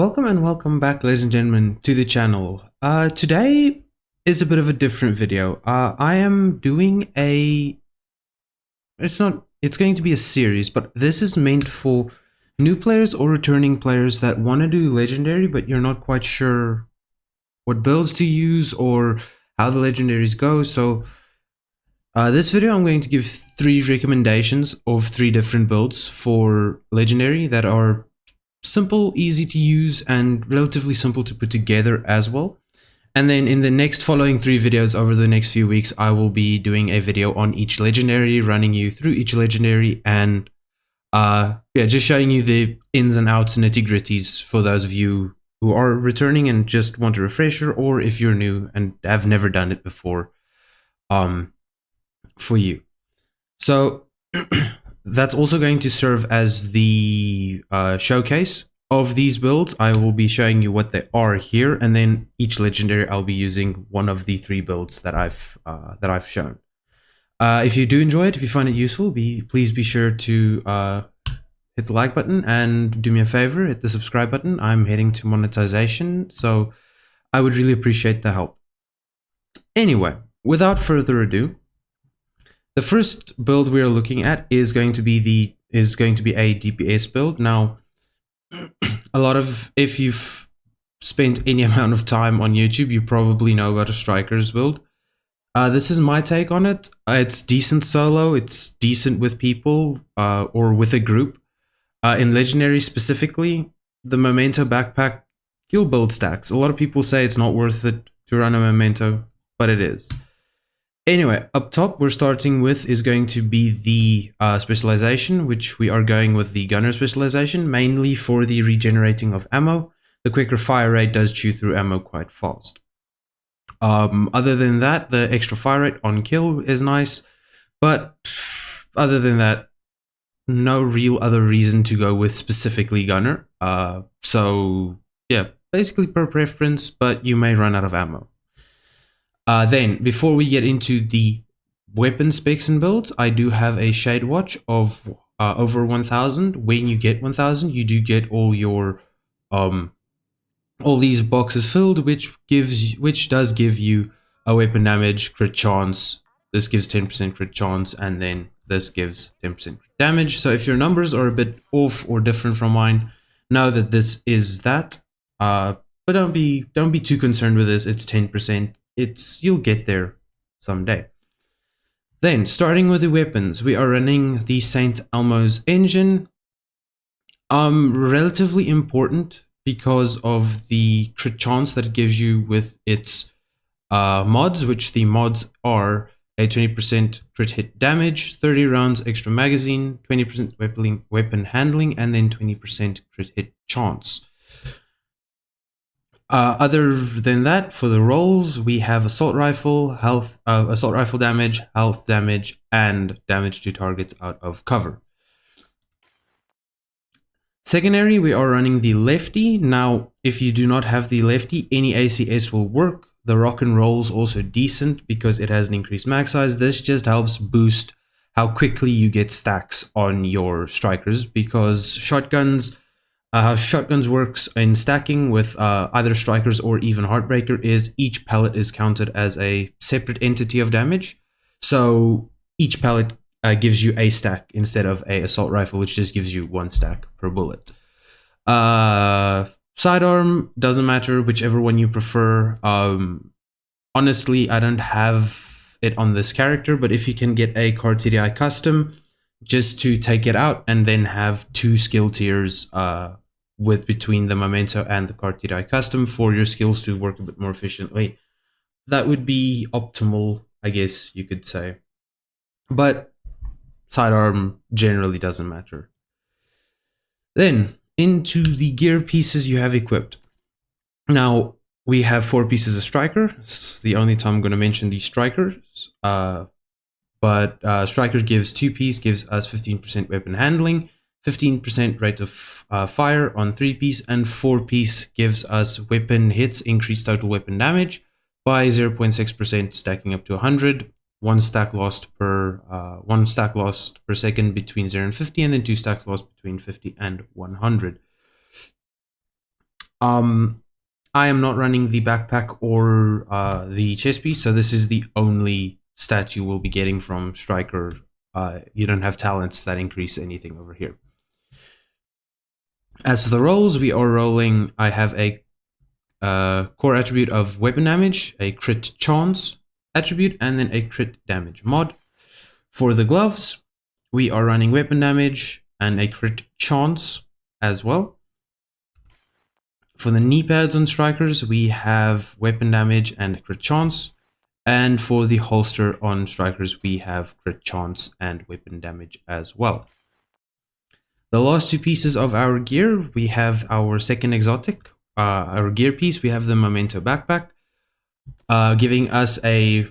Welcome and welcome back, ladies and gentlemen, to the channel. Today is a bit of a different video. I am doing it's going to be a series, but this is meant for new players or returning players that want to do legendary, but you're not quite sure what builds to use or how the legendaries go. So this video, I'm going to give 3 recommendations of 3 different builds for legendary that are simple, easy to use, and relatively simple to put together as well. And then in the next following 3 videos over the next few weeks, I will be doing a video on each legendary, running you through each legendary, and just showing you the ins and outs, nitty gritties for those of you who are returning and just want a refresher, or if you're new and have never done it before, for you. So that's also going to serve as the showcase of these builds. I will be showing you what they are here, and then each legendary I'll be using one of the 3 builds that I've shown. If you do enjoy it, if you find it useful, please be sure to hit the like button, and do me a favor, hit the subscribe button. I'm heading to monetization, so I would really appreciate the help. Anyway, without further ado, the first build we are looking at is going to be a DPS build. Now, if you've spent any amount of time on YouTube, you probably know about a Striker's build. This is my take on it. It's decent solo. It's decent with people or with a group. In Legendary specifically, the Memento backpack kill build stacks. A lot of people say it's not worth it to run a Memento, but it is. Anyway, up top we're starting with is going to be the specialization, which we are going with the gunner specialization, mainly for the regenerating of ammo. The quicker fire rate does chew through ammo quite fast. Other than that, the extra fire rate on kill is nice, but other than that, no real other reason to go with specifically gunner. So yeah, basically per preference, but you may run out of ammo. Then, before we get into the weapon specs and builds, I do have a shade watch of over 1000. When you get 1000, you do get all your all these boxes filled, which does give you a weapon damage crit chance. This gives 10% crit chance, and then this gives 10% crit damage. So if your numbers are a bit off or different from mine, know that this is that. But don't be too concerned with this. It's 10%. You'll get there someday. Then, starting with the weapons, we are running the St. Elmo's engine. Relatively important because of the crit chance that it gives you with its mods, which the mods are a 20% crit hit damage, 30 rounds extra magazine, 20% weapon handling, and then 20% crit hit chance. Other than that, for the rolls, we have assault rifle, assault rifle damage, health damage, and damage to targets out of cover. Secondary, we are running the lefty. Now, if you do not have the lefty, any ACS will work. The rock and roll is also decent because it has an increased mag size. This just helps boost how quickly you get stacks on your strikers, because how shotguns works in stacking with either strikers or even Heartbreaker is each pellet is counted as a separate entity of damage. So each pellet gives you a stack instead of a assault rifle, which just gives you 1 stack per bullet. Sidearm doesn't matter, whichever one you prefer. Honestly, I don't have it on this character, but if you can get a card TDI custom just to take it out and then have 2 skill tiers between the Memento and the card TDI custom for your skills to work a bit more efficiently, that would be optimal, I guess you could say. But sidearm generally doesn't matter. Then into the gear pieces you have equipped. Now we have 4 pieces of striker. It's the only time I'm going to mention these strikers. But striker gives 2 piece, gives us 15% weapon handling, 15% rate of fire on 3 piece, and 4 piece gives us weapon hits, increased total weapon damage by 0.6%, stacking up to 100. 1 stack lost per second between 0 and 50, and then 2 stacks lost between 50 and 100. I am not running the backpack or the chest piece, so this is the only stat you will be getting from Striker. You don't have talents that increase anything over here. As for the rolls, we are rolling. I have a core attribute of weapon damage, a crit chance attribute, and then a crit damage mod. For the gloves, we are running weapon damage and a crit chance as well. For the knee pads on strikers, we have weapon damage and crit chance. And for the holster on strikers, we have crit chance and weapon damage as well. The last two pieces of our gear, we have our second exotic, our gear piece, we have the Memento backpack, giving us a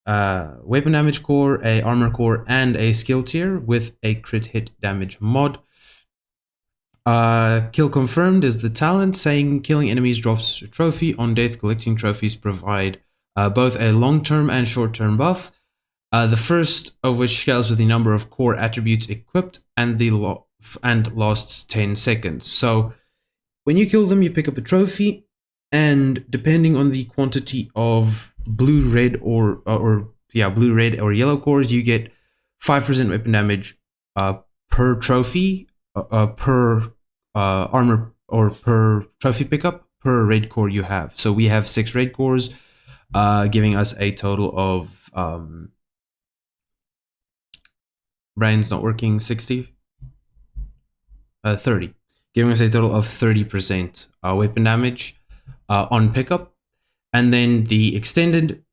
weapon damage core, a armor core, and a skill tier with a crit hit damage mod. Kill confirmed is the talent, saying killing enemies drops a trophy. On death, collecting trophies provide both a long-term and short-term buff. The first of which scales with the number of core attributes equipped and lasts 10 seconds. So when you kill them, you pick up a trophy, and depending on the quantity of blue, red, or blue, red, or yellow cores, you get 5% weapon damage per trophy, per armor, or per trophy pickup per red core you have. So we have 6 red cores, giving us a total of brain's not working, 60, 30, giving us a total of 30% weapon damage on pickup. And then the extended,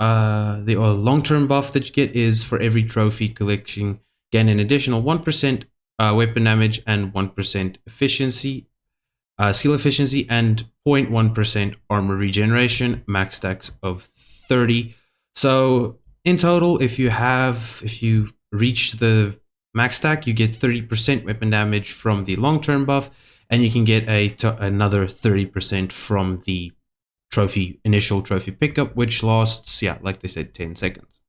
the long-term buff that you get is for every trophy collection, gain an additional 1% weapon damage and 1% efficiency, skill efficiency, and 0.1% armor regeneration, max stacks of 30. So in total, if you reach the max stack, you get 30% weapon damage from the long-term buff, and you can get another 30% from the initial trophy pickup, which lasts, like they said, 10 seconds.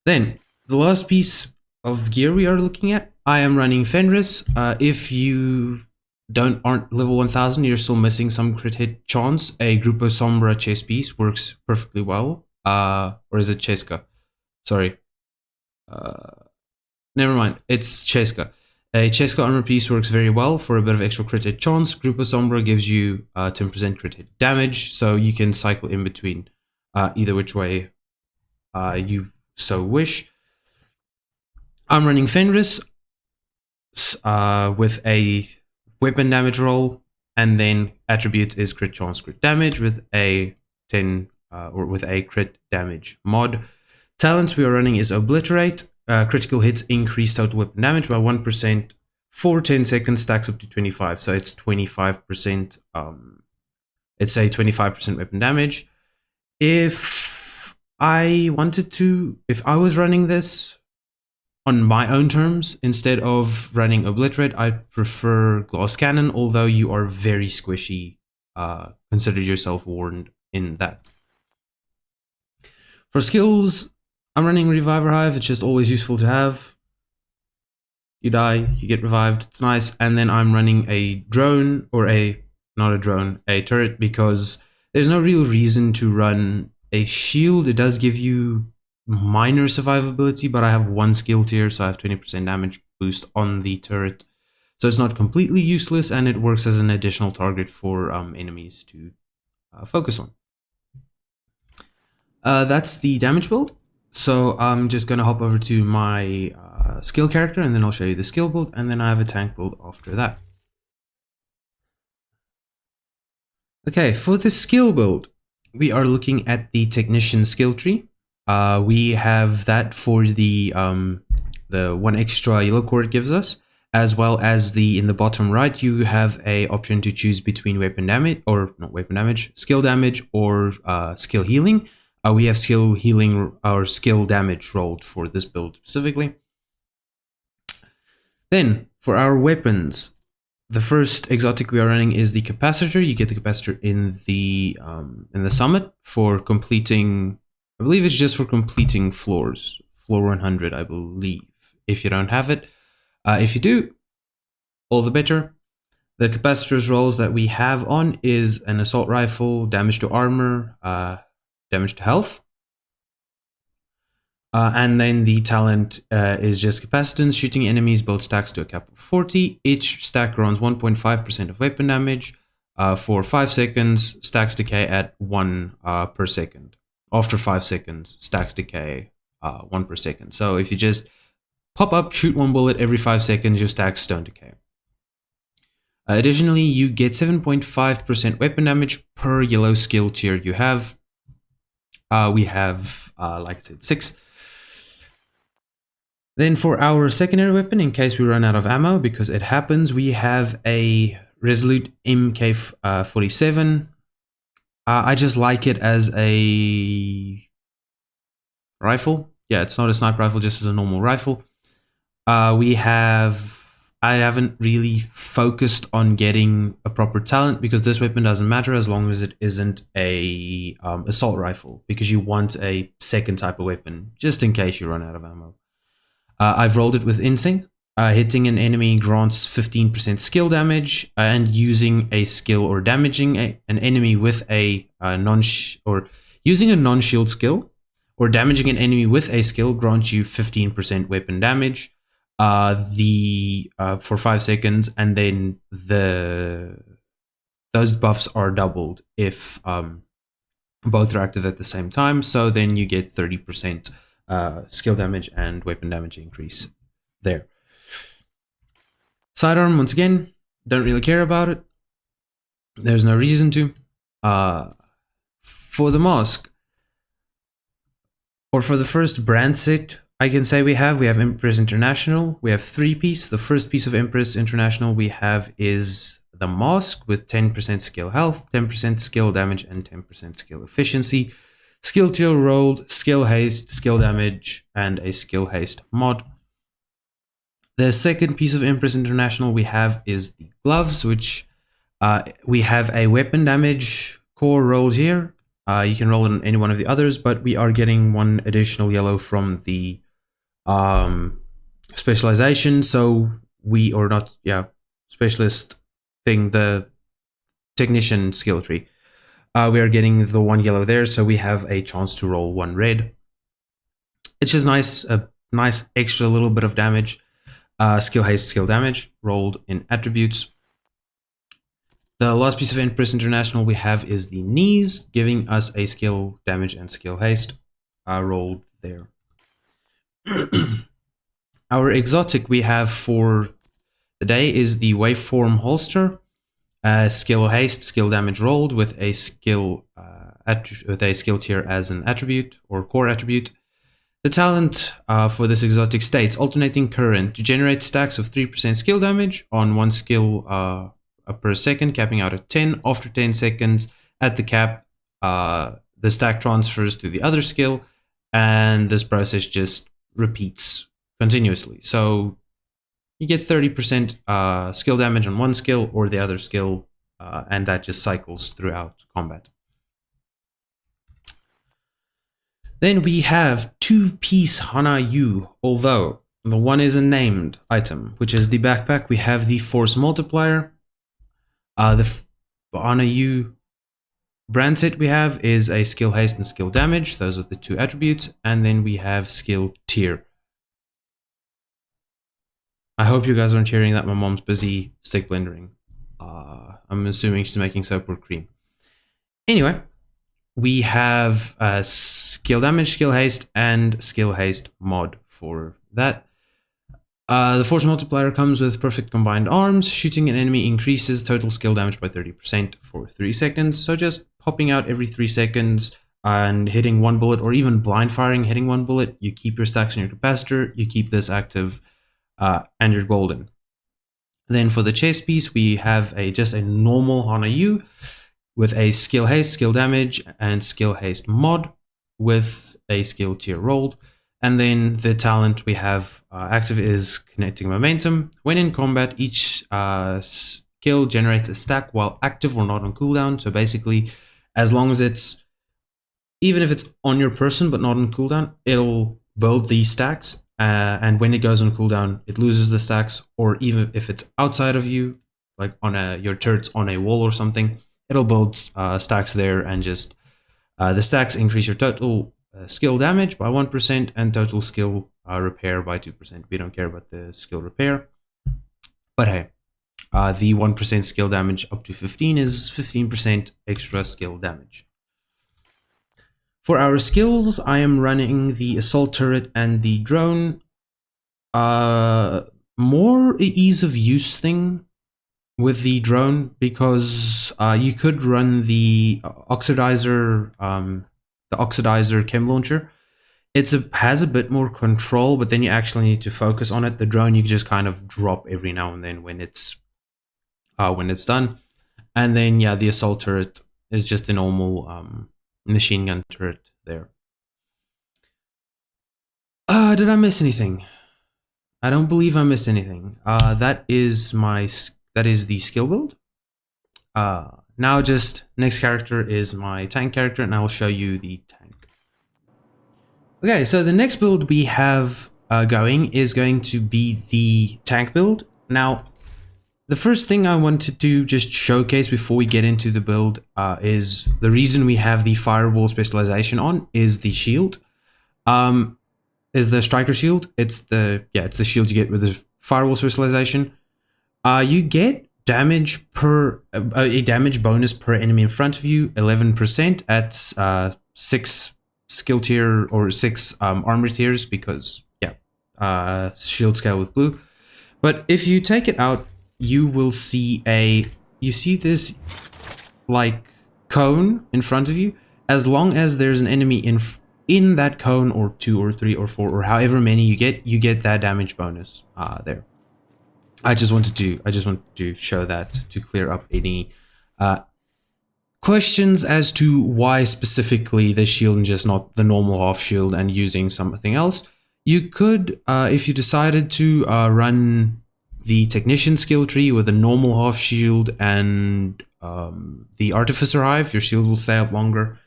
Then the last piece of gear we are looking at, I am running Fenris. If you aren't level 1000, you're still missing some crit hit chance. A Grupo Sombra chest piece works perfectly well. Or is it Cheska? Sorry. Never mind. It's Cheska. A Cheska armor piece works very well for a bit of extra crit hit chance. Grupo Sombra gives you 10% crit hit damage, so you can cycle in between either which way you so wish. I'm running Fenris with a weapon damage roll, and then attribute is crit chance, crit damage with a 10 or with a crit damage mod. Talents we are running is Obliterate. Critical hits increase total weapon damage by 1% for 10 seconds, stacks up to 25. So it's 25%. It's a 25% weapon damage. If I was running this on my own terms, instead of running Obliterate, I prefer Glass Cannon, although you are very squishy. Consider yourself warned in that. For skills, I'm running Reviver Hive. It's just always useful to have. You die, you get revived. It's nice. And then I'm running a drone, or a turret, because there's no real reason to run a shield. It does give you minor survivability, but I have 1 skill tier, so I have 20% damage boost on the turret. So it's not completely useless, and it works as an additional target for enemies to focus on. That's the damage build. So I'm just going to hop over to my skill character, and then I'll show you the skill build, and then I have a tank build after that. Okay, for the skill build, we are looking at the Technician skill tree. We have that for the 1 extra yellow core it gives us, as well as in the bottom right, you have a option to choose between skill damage or skill healing. We have skill healing or skill damage rolled for this build specifically. Then for our weapons, the first exotic we are running is the capacitor. You get the capacitor in the summit for completing. I believe it's just for completing floors, floor 100, I believe. If you don't have it, if you do, all the better. The capacitors rolls that we have on is an assault rifle, damage to armor, damage to health. And then the talent is just capacitance. Shooting enemies build stacks to a cap of 40. Each stack runs 1.5% of weapon damage for 5 seconds. Stacks decay at 1 per second. After 5 seconds, stacks decay 1 per second. So if you just pop up, shoot 1 bullet every 5 seconds, your stacks don't decay. Additionally, you get 7.5% weapon damage per yellow skill tier you have. We have, like I said, 6. Then for our secondary weapon, in case we run out of ammo, because it happens, we have a Resolute MK47. I just like it as a rifle. Yeah, it's not a sniper rifle, just as a normal rifle. I haven't really focused on getting a proper talent because this weapon doesn't matter as long as it isn't a assault rifle, because you want a second type of weapon just in case you run out of ammo. I've rolled it with Insync. Hitting an enemy grants 15% skill damage, and using a skill or damaging an enemy with a using a non-shield skill or damaging an enemy with a skill grants you 15% weapon damage. For 5 seconds, and then those buffs are doubled if both are active at the same time. So then you get 30% skill damage and weapon damage increase there. Sidearm, once again, don't really care about it. There's no reason to. For the mask, or for the first brand set, I can say we have Empress International. We have 3-piece. The first piece of Empress International we have is the mask with 10% skill health, 10% skill damage, and 10% skill efficiency. Skill tier rolled, skill haste, skill damage, and a skill haste mod. The second piece of Empress International we have is the gloves, which we have a weapon damage core rolled here. You can roll it on any one of the others, but we are getting 1 additional yellow from the specialization. So specialist thing, the technician skill tree. We are getting the 1 yellow there, so we have a chance to roll 1 red. It's just nice, a nice extra little bit of damage. Skill haste, skill damage rolled in attributes. The last piece of Empress International we have is the knees, giving us a skill damage and skill haste rolled there. Our exotic we have for the day is the waveform holster. Skill haste, skill damage rolled with a skill tier as an attribute or core attribute. The talent for this exotic states alternating current to generate stacks of 3% skill damage on 1 skill per second, capping out at 10. After 10 seconds at the cap, the stack transfers to the other skill, and this process just repeats continuously. So you get 30% skill damage on 1 skill or the other skill, and that just cycles throughout combat. Then we have 2-piece Hana Yu, although the one is a named item, which is the backpack. We have the force multiplier. The Hana Yu brand set we have is a skill haste and skill damage. Those are the 2 attributes. And then we have skill tier. I hope you guys aren't hearing that my mom's busy stick blendering. I'm assuming she's making soap or cream. Anyway, we have skill damage, skill haste, and skill haste mod for that. The force multiplier comes with perfect combined arms. Shooting an enemy increases total skill damage by 30% for 3 seconds. So just popping out every 3 seconds and hitting 1 bullet, or even blind firing, hitting 1 bullet, you keep your stacks in your capacitor, you keep this active, and you're golden. Then for the chest piece, we have just a normal Hana Yu with a skill haste, skill damage, and skill haste mod with a skill tier rolled. And then the talent we have active is Connecting Momentum. When in combat, each skill generates a stack while active or not on cooldown. So basically, as long as even if it's on your person but not on cooldown, it'll build these stacks. And when it goes on cooldown, it loses the stacks. Or even if it's outside of you, like on your turrets on a wall or something, it'll build stacks there, and just the stacks increase your total skill damage by 1% and total skill repair by 2%. We don't care about the skill repair, but hey, the 1% skill damage up to 15 is 15% extra skill damage. For our skills, I am running the assault turret and the drone. More ease of use thing with the drone, because you could run the oxidizer chem launcher. Has a bit more control, but then you actually need to focus on it. The drone you just kind of drop every now and then when it's done. And then yeah, the assault turret is just a normal machine gun turret there. Did I miss anything? I don't believe I missed anything. That is the skill build. Now just next character is my tank character, and I'll show you the tank. Okay, so the next build we have going is going to be the tank build. Now, the first thing I wanted to just showcase before we get into the build is the reason we have the fireball specialization on is the shield. Is the striker shield. It's the shield you get with the firewall specialization. You get damage per a damage bonus per enemy in front of you, 11% at 6 skill tier or 6 armor tiers, because shield scale with blue. But if you take it out, you will see this like cone in front of you. As long as there's an enemy in that cone, or 2 or 3 or 4 or however many you get that damage bonus there. I just wanted to show that to clear up any questions as to why specifically the shield and just not the normal half shield and using something else. You could, if you decided to run the technician skill tree with a normal half shield and the artificer hive, your shield will stay up longer.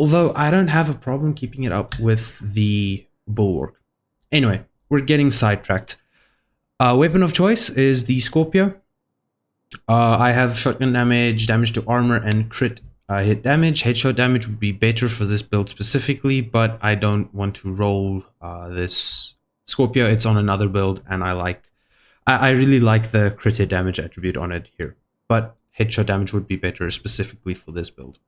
Although I don't have a problem keeping it up with the bulwark. Anyway, we're getting sidetracked. Weapon of choice is the Scorpio. I have shotgun damage, damage to armor, and crit hit damage. Headshot damage would be better for this build specifically, but I don't want to roll this Scorpio. It's on another build, and I really like the crit hit damage attribute on it here. But headshot damage would be better specifically for this build.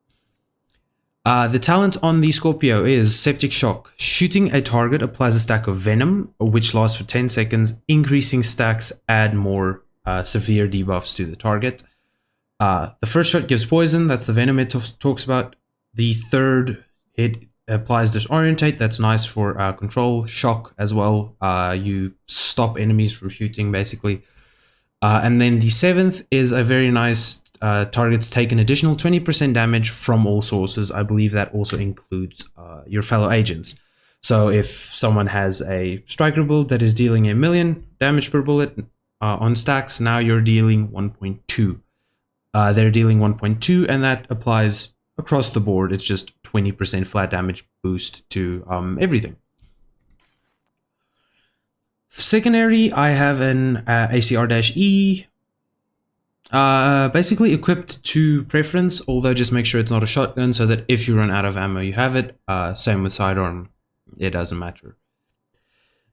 The talent on the Scorpio is Septic Shock. Shooting a target applies a stack of venom, which lasts for 10 seconds. Increasing stacks add more severe debuffs to the target. The first shot gives poison. That's the venom it talks about. The third hit applies disorientate. That's nice for control. Shock as well. You stop enemies from shooting, basically. And then the seventh is a very nice targets take an additional 20% damage from all sources. I believe that also includes your fellow agents. So if someone has a striker build that is dealing 1 million damage per bullet on stacks, now you're dealing 1.2. They're dealing 1.2, and that applies across the board. It's just 20% flat damage boost to everything. Secondary, I have an ACR-E. Basically equipped to preference, although just make sure it's not a shotgun so that if you run out of ammo you have it. Same with sidearm, it doesn't matter.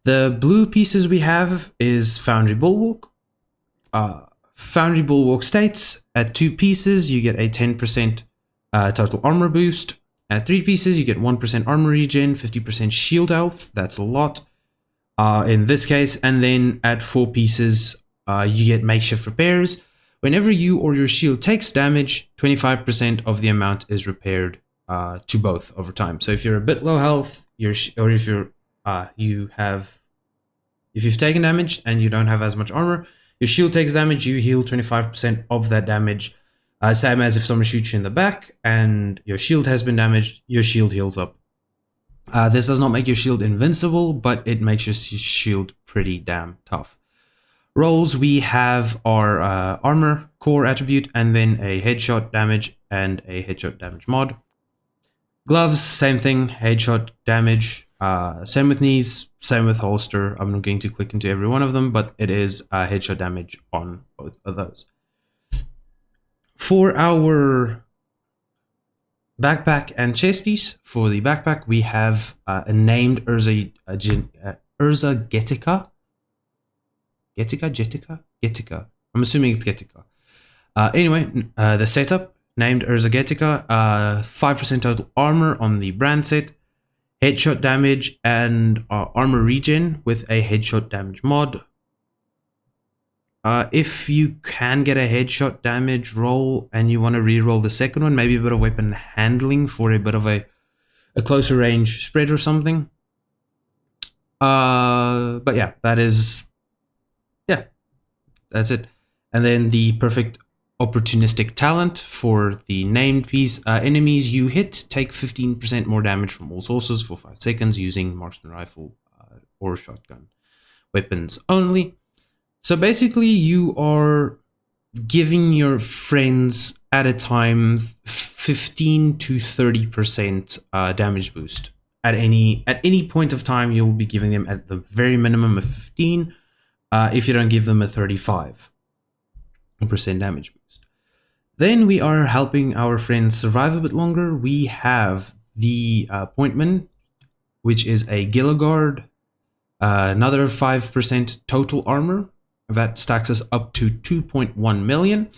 The blue pieces we have is Foundry Bulwark. Foundry Bulwark states at 2 pieces you get a 10% total armor boost. At 3 pieces you get 1% armor regen, 50% shield health. That's a lot in this case. And then at 4 pieces you get makeshift repairs. Whenever you or your shield takes damage, 25% of the amount is repaired to both over time. So if you're a bit low health, if you've taken damage and you don't have as much armor, your shield takes damage, you heal 25% of that damage. Same as if someone shoots you in the back and your shield has been damaged, your shield heals up. This does not make your shield invincible, but it makes your shield pretty damn tough. Rolls we have our armor core attribute, and then a headshot damage and a headshot damage mod. Gloves, same thing, headshot damage Same with knees, same with holster. I'm not going to click into every one of them, but it is headshot damage on both of those. For our backpack and chest piece, for the backpack, we have a named Urza Getica. Getica. I'm assuming it's Getica. Anyway, the setup, named Urza Getica, 5% total armor on the brand set, headshot damage and armor regen with a headshot damage mod. If you can get a headshot damage roll and you want to re-roll the second one, maybe a bit of weapon handling for a bit of a closer range spread or something. But yeah, that's it. And then the perfect opportunistic talent for the named piece. Enemies you hit take 15% more damage from all sources for 5 seconds using marksman rifle or shotgun weapons only. So basically you are giving your friends at a time 15 to 30% damage boost. At any point of time, you'll be giving them at the very minimum of 15 if you don't give them a 35% damage boost. Then we are helping our friends survive a bit longer. We have the Pointman, which is a Gilligard, another 5% total armor. That stacks us up to 2.1 million.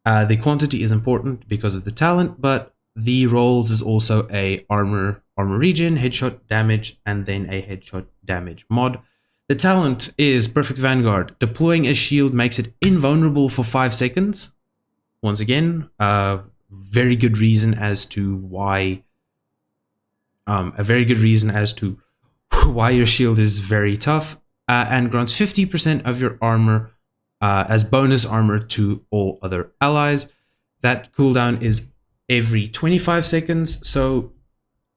The quantity is important because of the talent, but the rolls is also a armor regen, headshot damage, and then a headshot damage mod. The talent is Perfect Vanguard. Deploying a shield makes it invulnerable for 5 seconds. Once again, very good reason as to why. A very good reason as to why your shield is very tough. And grants 50% of your armor as bonus armor to all other allies. That cooldown is every 25 seconds. So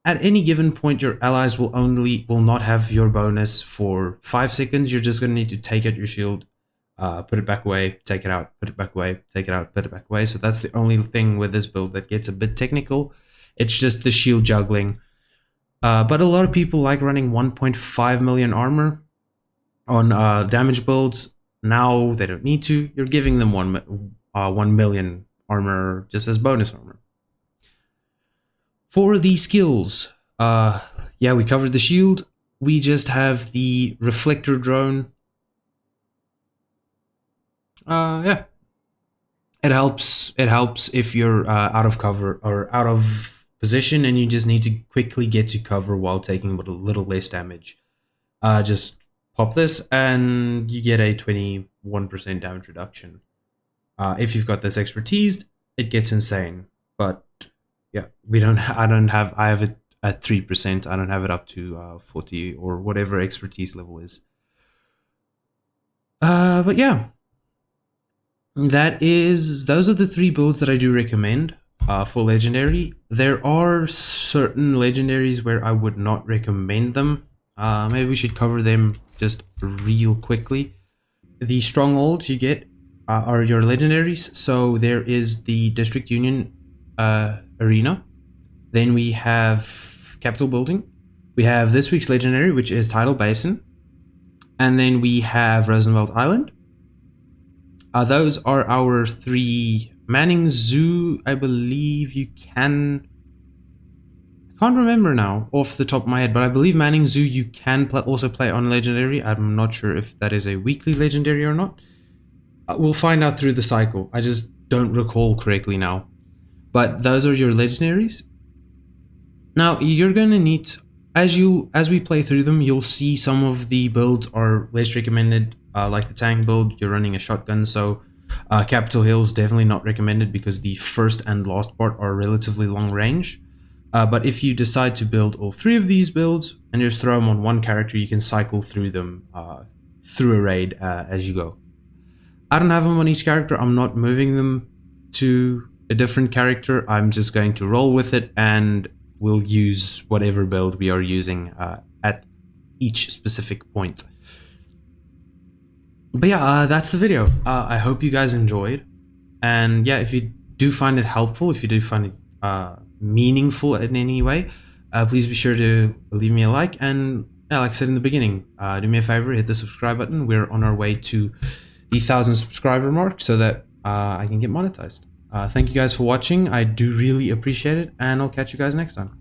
at any given point, your allies will not have your bonus for 5 seconds. You're just going to need to take out your shield, put it back away, take it out, put it back away, take it out, put it back away. So that's the only thing with this build that gets a bit technical. It's just the shield juggling. But a lot of people like running 1.5 million armor on damage builds. Now they don't need to. You're giving them 1 million armor just as bonus armor. For the skills, yeah, we covered the shield. We just have the reflector drone. Yeah, it helps if you're out of cover or out of position and you just need to quickly get to cover while taking a little less damage. Just pop this and you get a 21% damage reduction. If you've got this expertise, it gets insane. But yeah, I have it at 3%. I don't have it up to 40 or whatever expertise level is. But yeah, those are the 3 builds that I do recommend for legendary. There are certain legendaries where I would not recommend them. Maybe we should cover them just real quickly. The strongholds you get are your legendaries. So there is the District Union Arena. Then we have Capital Building. We have this week's legendary, which is Tidal Basin. And then we have Rosenwald Island. Those are our 3. Manning Zoo, I believe you can... I can't remember now off the top of my head, but I believe Manning Zoo you can also play on legendary. I'm not sure if that is a weekly legendary or not. We'll find out through the cycle. I just don't recall correctly now. But those are your legendaries. Now you're gonna need, as we play through them, you'll see some of the builds are less recommended. Like the tank build, you're running a shotgun, so Capitol Hill is definitely not recommended because the first and last part are relatively long range. But if you decide to build all 3 of these builds and just throw them on one character, you can cycle through them through a raid as you go. I don't have them on each character. I'm not moving them to a different character. I'm just going to roll with it and we'll use whatever build we are using at each specific point. But yeah, that's the video. I hope you guys enjoyed. And yeah, if you do find it helpful, if you do find it meaningful in any way, Please be sure to leave me a like, and yeah, like I said in the beginning, do me a favor, hit the subscribe button. We're on our way to the 1,000 subscriber mark so that I can get monetized. Thank you guys for watching. I do really appreciate it, and I'll catch you guys next time.